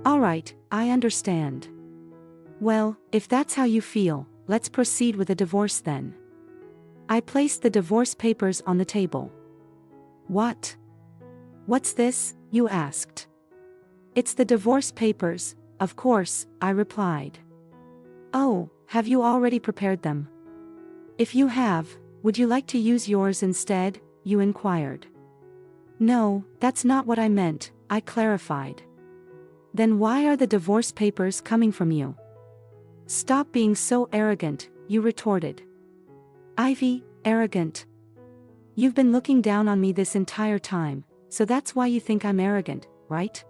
All right, I understand. Well, if that's how you feel, let's proceed with a divorce then. I placed the divorce papers on the table. What? What's this? You asked. It's the divorce papers, of course, I replied. Oh, have you already prepared them? If you have, would you like to use yours instead? You inquired. No, that's not what I meant, I clarified. Then why are the divorce papers coming from you? Stop being so arrogant, you retorted. Ivy, arrogant. You've been looking down on me this entire time, so that's why you think I'm arrogant, right?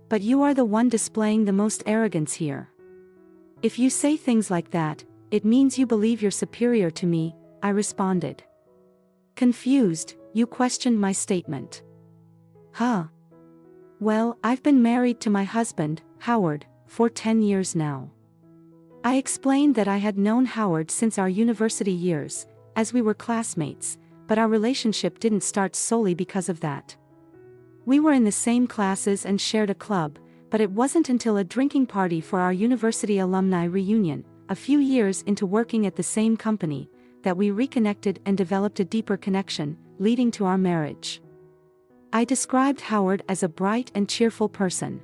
But you are the one displaying the most arrogance here. If you say things like that, it means you believe you're superior to me, I responded. Confused, you questioned my statement. Huh? Well, I've been married to my husband, Howard, for 10 years now. I explained that I had known Howard since our university years, as we were classmates, but our relationship didn't start solely because of that. We were in the same classes and shared a club, but it wasn't until a drinking party for our university alumni reunion, a few years into working at the same company, that we reconnected and developed a deeper connection, leading to our marriage. I described Howard as a bright and cheerful person.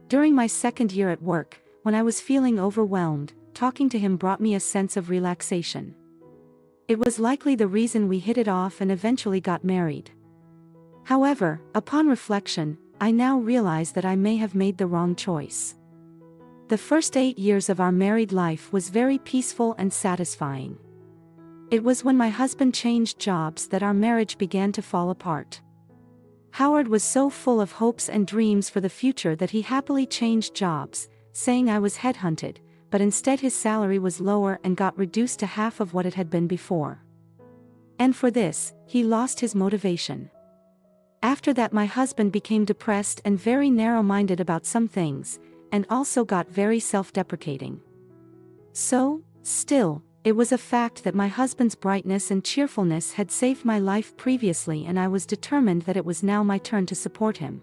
During my second year at work, when I was feeling overwhelmed, talking to him brought me a sense of relaxation. It was likely the reason we hit it off and eventually got married. However, upon reflection, I now realize that I may have made the wrong choice. The first 8 years of our married life was very peaceful and satisfying. It was when my husband changed jobs that our marriage began to fall apart. Howard was so full of hopes and dreams for the future that he happily changed jobs, saying I was headhunted, but instead his salary was lower and got reduced to half of what it had been before. And for this, he lost his motivation. After that, my husband became depressed and very narrow-minded about some things, and also got very self-deprecating. So, still, it was a fact that my husband's brightness and cheerfulness had saved my life previously, and I was determined that it was now my turn to support him.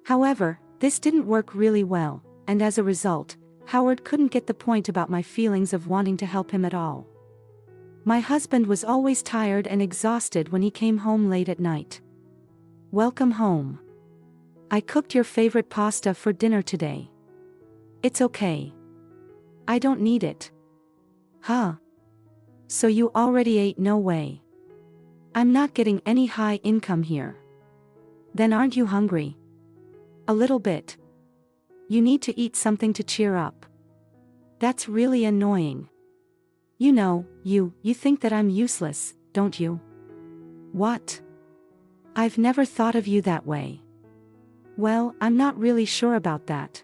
However, this didn't work really well, and as a result, Howard couldn't get the point about my feelings of wanting to help him at all. My husband was always tired and exhausted when he came home late at night. Welcome home. I cooked your favorite pasta for dinner today. It's okay. I don't need it. Huh? So you already ate? No way. I'm not getting any high income here. Then aren't you hungry? A little bit. You need to eat something to cheer up. That's really annoying. You know, you think that I'm useless, don't you? What? I've never thought of you that way. Well, I'm not really sure about that.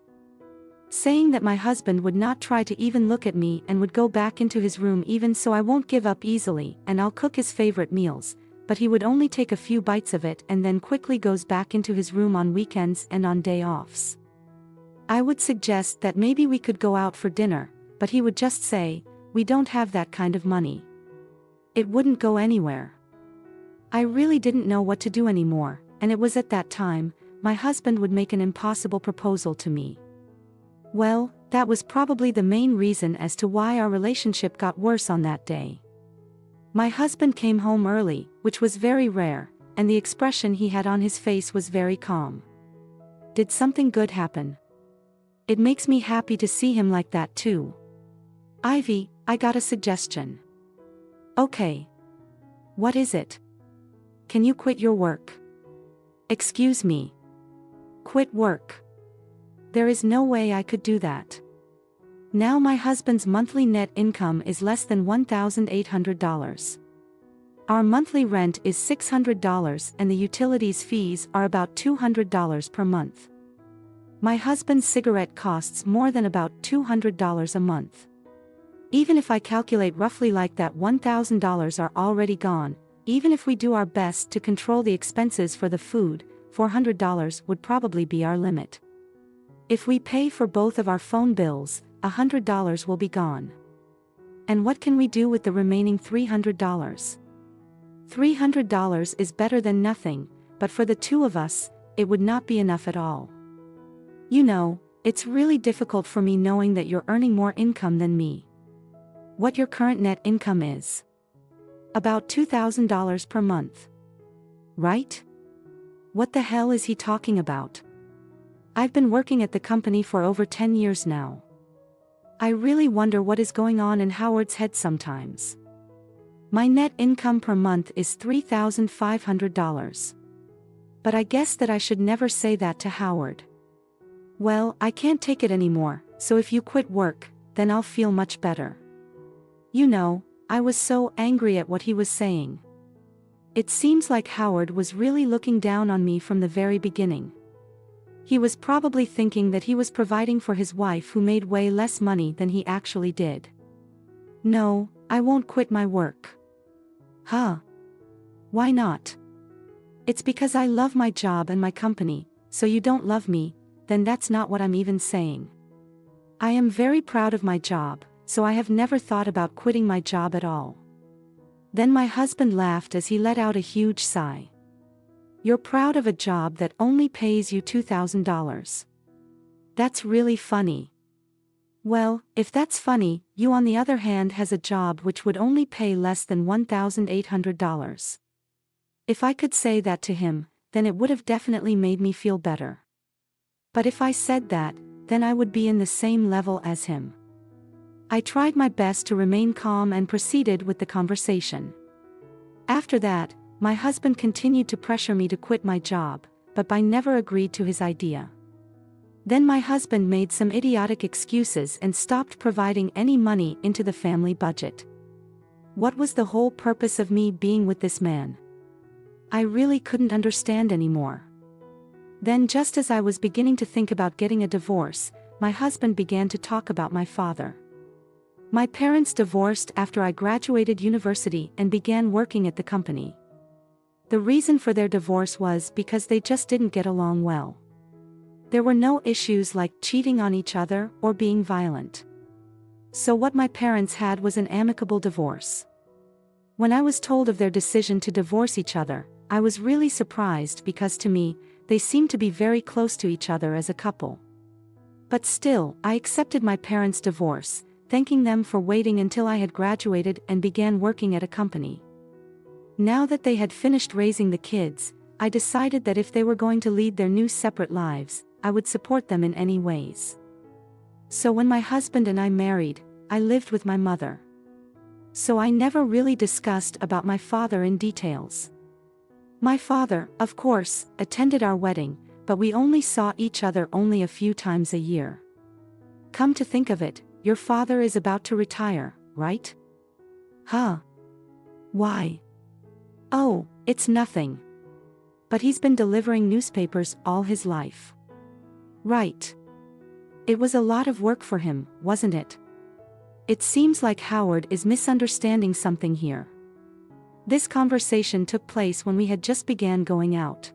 Saying that my husband would not try to even look at me and would go back into his room even so I won't give up easily, and I'll cook his favorite meals, but he would only take a few bites of it and then quickly goes back into his room on weekends and on day offs. I would suggest that maybe we could go out for dinner, but he would just say, "We don't have that kind of money." It wouldn't go anywhere. I really didn't know what to do anymore, and it was at that time, my husband would make an impossible proposal to me. Well, that was probably the main reason as to why our relationship got worse on that day. My husband came home early, which was very rare, and the expression he had on his face was very calm. Did something good happen? It makes me happy to see him like that too. Ivy, I got a suggestion. Okay. What is it? Can you quit your work? Excuse me. Quit work? There is no way I could do that. Now my husband's monthly net income is less than $1,800. Our monthly rent is $600 and the utilities fees are about $200 per month. My husband's cigarette costs more than about $200 a month. Even if I calculate roughly like that, $1,000 are already gone. Even if we do our best to control the expenses for the food, $400 would probably be our limit. If we pay for both of our phone bills, $100 will be gone. And what can we do with the remaining $300? $300 is better than nothing, but for the two of us, it would not be enough at all. You know, it's really difficult for me knowing that you're earning more income than me. What your current net income is? About $2,000 per month. Right? What the hell is he talking about? I've been working at the company for over 10 years now. I really wonder what is going on in Howard's head sometimes. My net income per month is $3,500. But I guess that I should never say that to Howard. Well, I can't take it anymore, so if you quit work, then I'll feel much better. You know, I was so angry at what he was saying. It seems like Howard was really looking down on me from the very beginning. He was probably thinking that he was providing for his wife who made way less money than he actually did. No, I won't quit my work. Huh? Why not? It's because I love my job and my company, so you don't love me, then that's not what I'm even saying. I am very proud of my job, so I have never thought about quitting my job at all. Then my husband laughed as he let out a huge sigh. You're proud of a job that only pays you $2,000. That's really funny. Well, if that's funny, you on the other hand has a job which would only pay less than $1,800. If I could say that to him, then it would have definitely made me feel better. But if I said that, then I would be in the same level as him. I tried my best to remain calm and proceeded with the conversation. After that, my husband continued to pressure me to quit my job, but I never agreed to his idea. Then my husband made some idiotic excuses and stopped providing any money into the family budget. What was the whole purpose of me being with this man? I really couldn't understand anymore. Then, just as I was beginning to think about getting a divorce, my husband began to talk about my father. My parents divorced after I graduated university and began working at the company. The reason for their divorce was because they just didn't get along well. There were no issues like cheating on each other or being violent. So what my parents had was an amicable divorce. When I was told of their decision to divorce each other, I was really surprised because to me, they seemed to be very close to each other as a couple. But still, I accepted my parents' divorce, thanking them for waiting until I had graduated and began working at a company. Now that they had finished raising the kids, I decided that if they were going to lead their new separate lives, I would support them in any ways. So when my husband and I married, I lived with my mother. So I never really discussed about my father in details. My father, of course, attended our wedding, but we only saw each other only a few times a year. Come to think of it, your father is about to retire, right? Huh? Why? Oh, it's nothing. But he's been delivering newspapers all his life. Right. It was a lot of work for him, wasn't it? It seems like Howard is misunderstanding something here. This conversation took place when we had just began going out.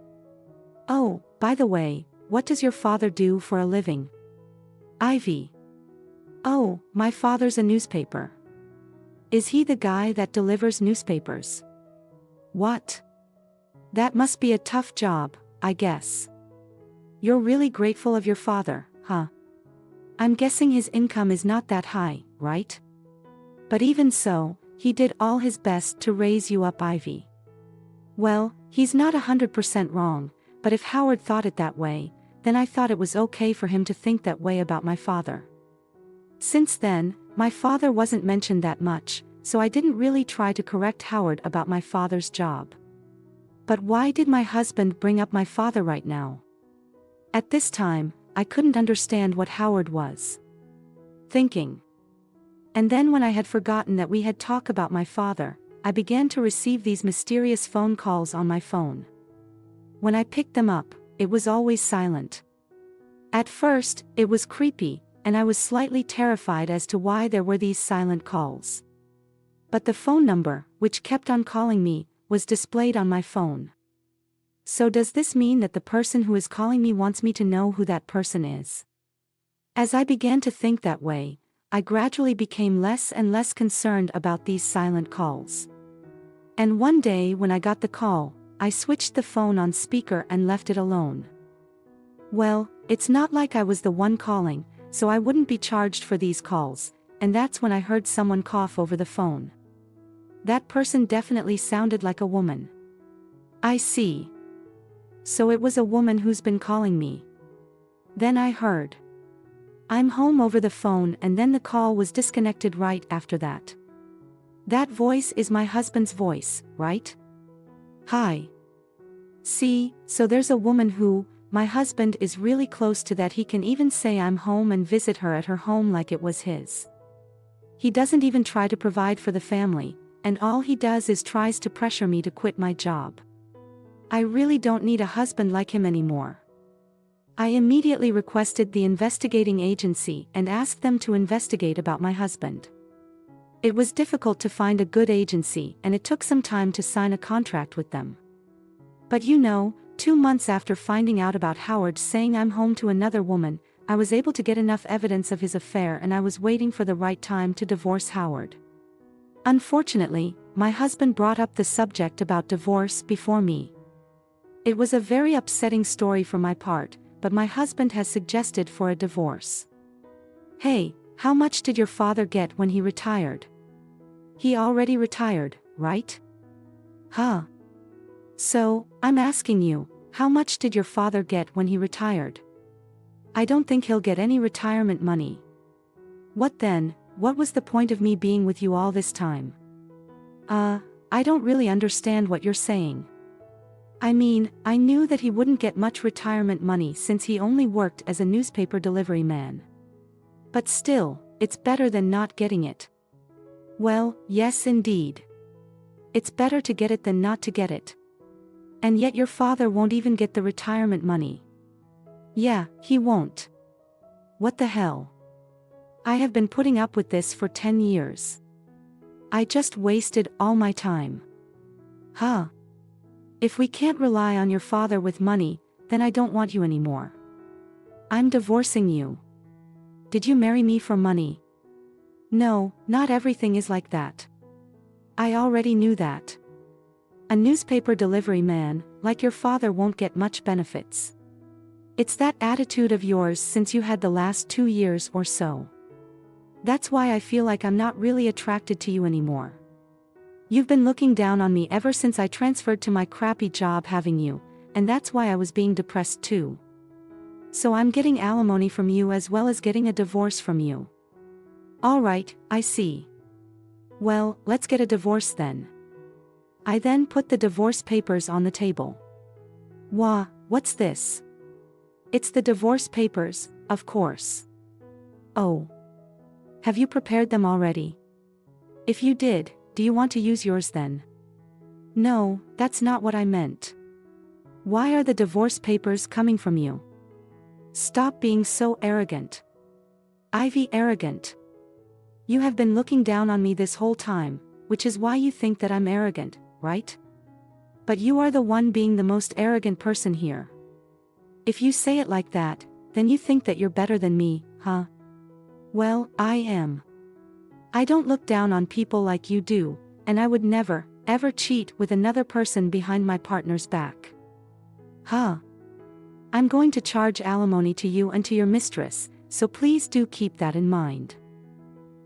Oh, by the way, what does your father do for a living? Ivy. Oh, my father's a newspaper. Is he the guy that delivers newspapers? What? That must be a tough job, I guess. You're really grateful of your father, huh? I'm guessing his income is not that high, right? But even so, he did all his best to raise you up, Ivy. Well, he's not 100% wrong, but if Howard thought it that way, then I thought it was okay for him to think that way about my father. Since then, my father wasn't mentioned that much, so I didn't really try to correct Howard about my father's job. But why did my husband bring up my father right now? At this time, I couldn't understand what Howard was thinking. And then when I had forgotten that we had talked about my father, I began to receive these mysterious phone calls on my phone. When I picked them up, it was always silent. At first, it was creepy, and I was slightly terrified as to why there were these silent calls. But the phone number, which kept on calling me, was displayed on my phone. So does this mean that the person who is calling me wants me to know who that person is? As I began to think that way, I gradually became less and less concerned about these silent calls. And one day when I got the call, I switched the phone on speaker and left it alone. Well, it's not like I was the one calling, so I wouldn't be charged for these calls, and that's when I heard someone cough over the phone. That person definitely sounded like a woman. I see. So it was a woman who's been calling me. Then I heard, "I'm home," over the phone, and then the call was disconnected right after that. That voice is my husband's voice, right? Hi. See, so there's a woman who, my husband is really close to, that he can even say I'm home and visit her at her home like it was his. He doesn't even try to provide for the family, and all he does is tries to pressure me to quit my job. I really don't need a husband like him anymore. I immediately requested the investigating agency and asked them to investigate about my husband. It was difficult to find a good agency, and it took some time to sign a contract with them. But 2 months after finding out about Howard saying I'm home to another woman, I was able to get enough evidence of his affair, and I was waiting for the right time to divorce Howard. Unfortunately, my husband brought up the subject about divorce before me. It was a very upsetting story for my part, but my husband has suggested for a divorce. Hey, how much did your father get when he retired? He already retired, right? Huh. So, I'm asking you, how much did your father get when he retired? I don't think he'll get any retirement money. What then? What was the point of me being with you all this time? I don't really understand what you're saying. I mean, I knew that he wouldn't get much retirement money since he only worked as a newspaper delivery man. But still, it's better than not getting it. Well, yes indeed. It's better to get it than not to get it. And yet your father won't even get the retirement money. Yeah, he won't. What the hell? I have been putting up with this for 10 years. I just wasted all my time. Huh? If we can't rely on your father with money, then I don't want you anymore. I'm divorcing you. Did you marry me for money? No, not everything is like that. I already knew that. A newspaper delivery man, like your father, won't get much benefits. It's that attitude of yours since you had the last 2 years or so. That's why I feel like I'm not really attracted to you anymore. You've been looking down on me ever since I transferred to my crappy job having you, and that's why I was being depressed too. So I'm getting alimony from you as well as getting a divorce from you. Alright, I see. Well, let's get a divorce then. I then put the divorce papers on the table. What's this? It's the divorce papers, of course. Oh. Have you prepared them already? If you did, do you want to use yours then? No, that's not what I meant. Why are the divorce papers coming from you? Stop being so arrogant. Ivy, arrogant. You have been looking down on me this whole time, which is why you think that I'm arrogant, right? But you are the one being the most arrogant person here. If you say it like that, then you think that you're better than me, huh? Well, I am. I don't look down on people like you do, and I would never, ever cheat with another person behind my partner's back. Huh? I'm going to charge alimony to you and to your mistress, so please do keep that in mind.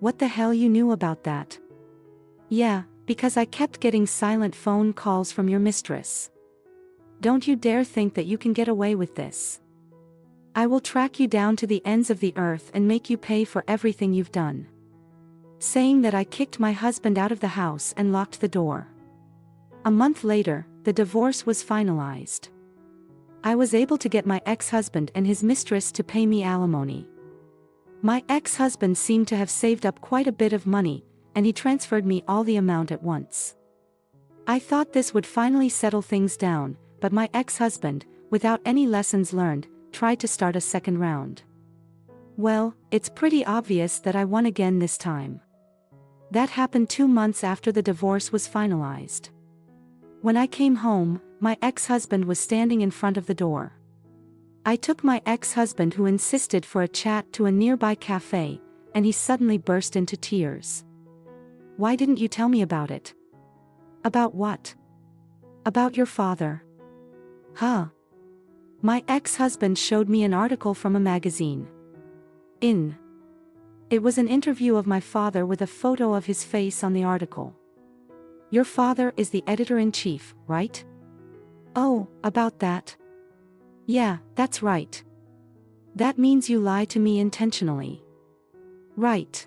What the hell, you knew about that? Yeah, because I kept getting silent phone calls from your mistress. Don't you dare think that you can get away with this. I will track you down to the ends of the earth and make you pay for everything you've done. Saying that, I kicked my husband out of the house and locked the door. A month later, the divorce was finalized. I was able to get my ex-husband and his mistress to pay me alimony. My ex-husband seemed to have saved up quite a bit of money, and he transferred me all the amount at once. I thought this would finally settle things down, but my ex-husband, without any lessons learned, tried to start a second round. Well, it's pretty obvious that I won again this time. That happened 2 months after the divorce was finalized. When I came home, my ex-husband was standing in front of the door. I took my ex-husband, who insisted for a chat, to a nearby cafe, and he suddenly burst into tears. Why didn't you tell me about it? About what? About your father. Huh? My ex-husband showed me an article from a magazine. It was an interview of my father with a photo of his face on the article. Your father is the editor-in-chief, right? Oh, about that. Yeah, that's right. That means you lie to me intentionally. Right.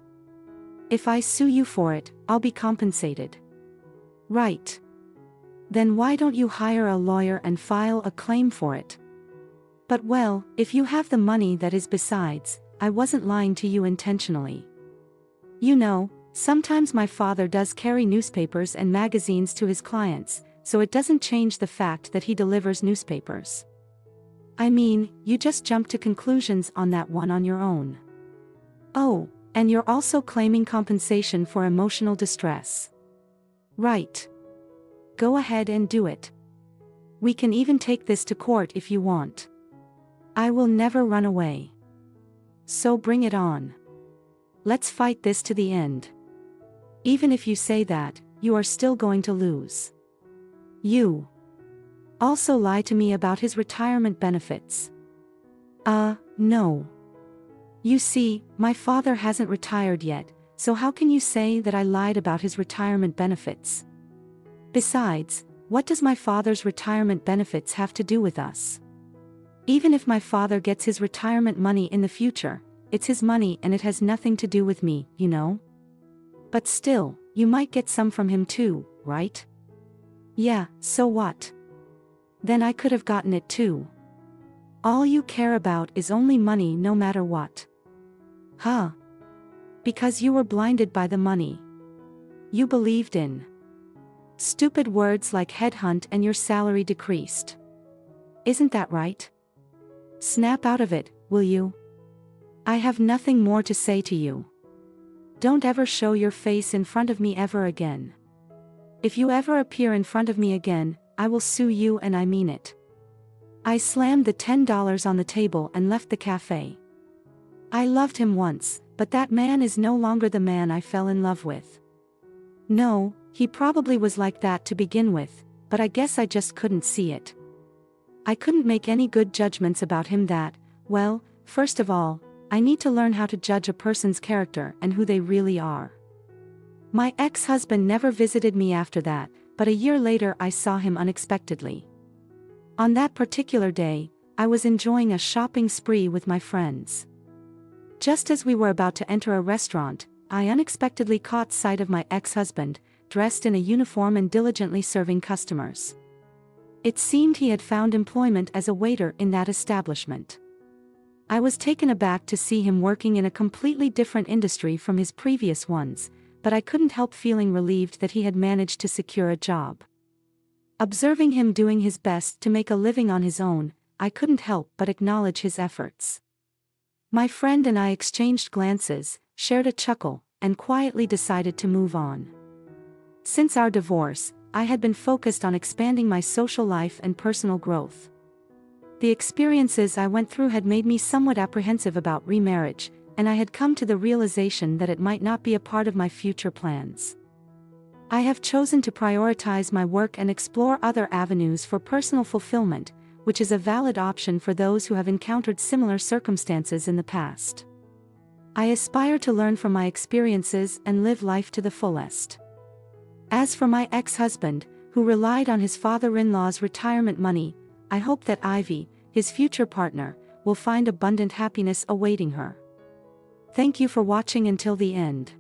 If I sue you for it, I'll be compensated. Right. Then why don't you hire a lawyer and file a claim for it? But well, if you have the money, that is. Besides, I wasn't lying to you intentionally. You know, sometimes my father does carry newspapers and magazines to his clients, so it doesn't change the fact that he delivers newspapers. I mean, you just jumped to conclusions on that one on your own. Oh, and you're also claiming compensation for emotional distress. Right. Go ahead and do it. We can even take this to court if you want. I will never run away. So bring it on. Let's fight this to the end. Even if you say that, you are still going to lose. You also lie to me about his retirement benefits. No. You see, my father hasn't retired yet, so how can you say that I lied about his retirement benefits? Besides, what does my father's retirement benefits have to do with us? Even if my father gets his retirement money in the future, it's his money and it has nothing to do with me, you know? But still, you might get some from him too, right? Yeah, so what? Then I could have gotten it too. All you care about is only money no matter what. Huh? Because you were blinded by the money. You believed in stupid words like headhunt and your salary decreased. Isn't that right? Snap out of it, will you? I have nothing more to say to you. Don't ever show your face in front of me ever again. If you ever appear in front of me again, I will sue you, and I mean it. I slammed the $10 on the table and left the cafe. I loved him once, but that man is no longer the man I fell in love with. No, he probably was like that to begin with, but I guess I just couldn't see it. I couldn't make any good judgments about him that, well, first of all, I need to learn how to judge a person's character and who they really are. My ex-husband never visited me after that, but a year later I saw him unexpectedly. On that particular day, I was enjoying a shopping spree with my friends. Just as we were about to enter a restaurant, I unexpectedly caught sight of my ex-husband, dressed in a uniform and diligently serving customers. It seemed he had found employment as a waiter in that establishment. I was taken aback to see him working in a completely different industry from his previous ones, but I couldn't help feeling relieved that he had managed to secure a job. Observing him doing his best to make a living on his own, I couldn't help but acknowledge his efforts. My friend and I exchanged glances, shared a chuckle, and quietly decided to move on. Since our divorce, I had been focused on expanding my social life and personal growth. The experiences I went through had made me somewhat apprehensive about remarriage, and I had come to the realization that it might not be a part of my future plans. I have chosen to prioritize my work and explore other avenues for personal fulfillment, which is a valid option for those who have encountered similar circumstances in the past. I aspire to learn from my experiences and live life to the fullest. As for my ex-husband, who relied on his father-in-law's retirement money, I hope that Ivy, his future partner, will find abundant happiness awaiting her. Thank you for watching until the end.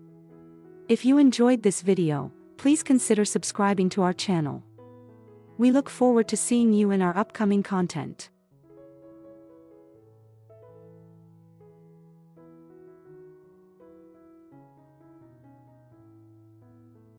If you enjoyed this video, please consider subscribing to our channel. We look forward to seeing you in our upcoming content.